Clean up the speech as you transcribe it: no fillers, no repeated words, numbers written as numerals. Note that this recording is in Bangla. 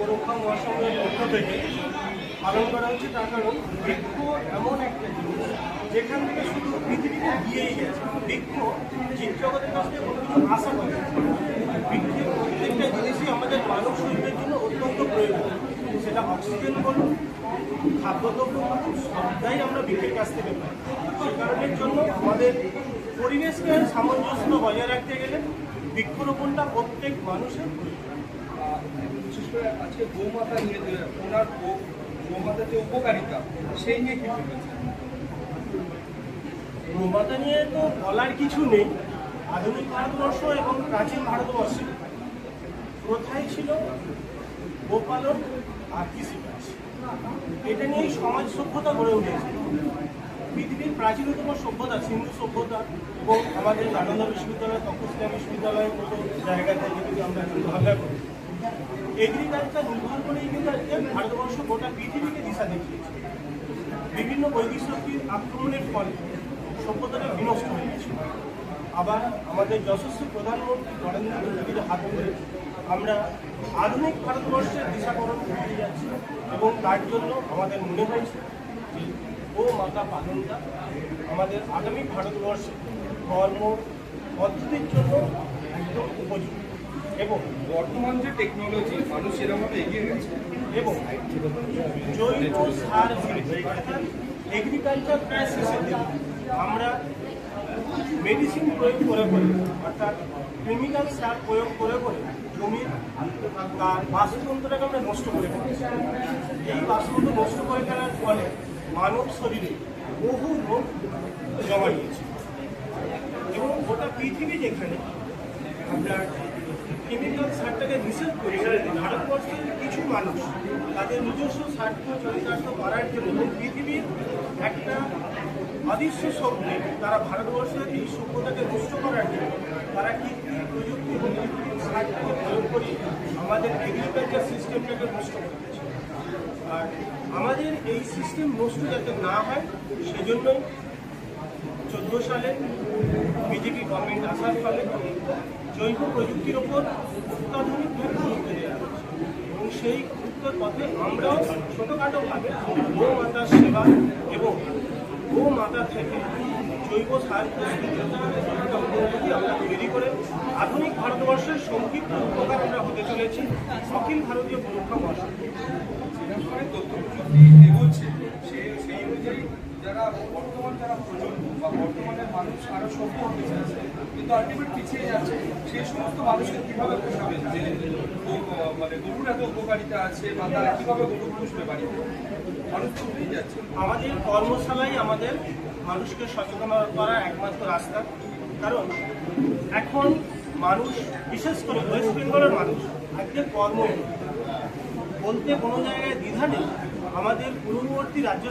গোরক্ষা মহাসংঘের পক্ষ থেকে পালন করা হচ্ছে। তার কারণ বৃক্ষ এমন একটা জিনিস যেখান থেকে শুধু পৃথিবীতে গিয়েই গেছে। বৃক্ষ জীবজগতের কাছ থেকে কোনো কিছু আশা করে। বৃক্ষের প্রত্যেকটা জিনিসই আমাদের মানব শরীরের জন্য অত্যন্ত প্রয়োজন। সেটা অক্সিজেন বলুন, খাদ্যদ্রব্য বলুন, সবটাই আমরা বৃক্ষের কাছ থেকে পাই। সে কারণের জন্য আমাদের পরিবেশকে সামঞ্জস্য বজায় রাখতে গেলে বৃক্ষরোপণটা প্রত্যেক মানুষের বিশেষ করে আজকে গোমাতা নিয়ে ওনার গোমাতার যে উপকারিতা সেই নিয়ে কি বলছেন? গোমাতা নিয়ে তো বলার কিছু নেই। আধুনিক ভারতবর্ষ এবং প্রাচীন ভারতবর্ষে প্রথাই ছিল গোপালন আর কৃষিকাজ। এটা নিয়েই সমাজ সভ্যতা গড়ে উঠেছে। পৃথিবীর প্রাচীনতম সভ্যতা সিন্ধু সভ্যতা এবং আমাদের নালন্দা বিশ্ববিদ্যালয়, তক্ষশিলা বিশ্ববিদ্যালয়ের মতো জায়গা থেকে যদি আমরা ভাবনা করি, এগ্রিকালচার নির্ভর করেই কিন্তু আজকে ভারতবর্ষ গোটা পৃথিবীকে দিশা দেখিয়েছে। বিভিন্ন বৈদিক শক্তির আক্রমণের ফলে সভ্যতাটা বিনষ্ট হয়ে গেছে। আবার আমাদের যশস্বী প্রধানমন্ত্রী নরেন্দ্র মোদীর হাত ধরে আমরা আধুনিক ভারতবর্ষের দিশাকরণ করতে যাচ্ছি এবং তার জন্য আমাদের মনে হয়েছে যে গোমাতা পালনটা আমাদের আগামী ভারতবর্ষে কর্ম পদ্ধতির জন্য একদম উপযুক্ত। এবং বর্তমান যে টেকনোলজি মানুষ এরকমভাবে এগিয়ে গেছে এবং জৈব সার ভিত্তিক অর্থাৎ এগ্রিকালচার প্রায় শেষের দিকে আমরা মেডিসিন প্রয়োগ করে অর্থাৎ কেমিক্যাল সার প্রয়োগ করে জমির তার বাস্তুতন্ত্রটাকে আমরা নষ্ট করে ফেলেছি। এই বাস্তুতন্ত্র নষ্ট করে ফেলার ফলে মানব শরীরে বহু রোগ জমা নিয়েছে এবং গোটা পৃথিবী যেখানে আমরা কেমিক্যাল সারটাকে নিষেধ করি, ভারতবর্ষের কিছু মানুষ তাদের নিজস্ব স্বার্থ চরিতার্থ করার জন্য এবং পৃথিবীর একটা অদৃশ্য শক্তি তারা ভারতবর্ষের এই সভ্যতাকে নষ্ট করার জন্য তারা কৃত্রিম প্রযুক্তি এবং কৃত্রিম সারটাকে প্রয়োগ করে আমাদের এগ্রিকালচার সিস্টেমটাকে নষ্ট করে দিচ্ছে। আর আমাদের এই সিস্টেম নষ্ট যাতে না হয় সেজন্যই 14 সালে বিজেপি গভর্নমেন্ট আসার ফলে জৈব প্রযুক্তির ওপর অত্যাধুনিক গুরুত্ব দেওয়া হচ্ছে এবং সেই গুরুত্বের পথে আমরাও ছোটোখাটোভাবে গোমাতার সেবা এবং গোমাতা থেকে জৈব সার প্রস্তুতি আমরা তৈরি করে আধুনিক ভারতবর্ষের সংক্ষিপ্ত উপকার আমরা হতে চলেছি অখিল ভারতীয় গোরক্ষা মহাসংঘ। তথ্য প্রযুক্তি এগোচ্ছে সেই অনুযায়ী যারা প্রজন্ম বা বর্তমানে মানুষ আরো সভ্য হতে চাইছে কিন্তু আলটিমেট পিছিয়ে যাচ্ছে, সেই সমস্ত মানুষকে কিভাবে পোষাবেন? যে মানে গরুর এত উপকারিতা আছে বা তারা কিভাবে গরু পুষবে বাড়িতে? মানুষ তো উঠেই যাচ্ছে। আমাদের কর্মশালাই আমাদের মানুষকে সচেতন করার একমাত্র রাস্তা। কারণ এখন মানুষ, বিশেষ করে ওয়েস্ট বেঙ্গলের মানুষ আজকে কর্ম বলতে কোনো জায়গায় দ্বিধা নেই। আমাদের পূর্ববর্তী রাজ্য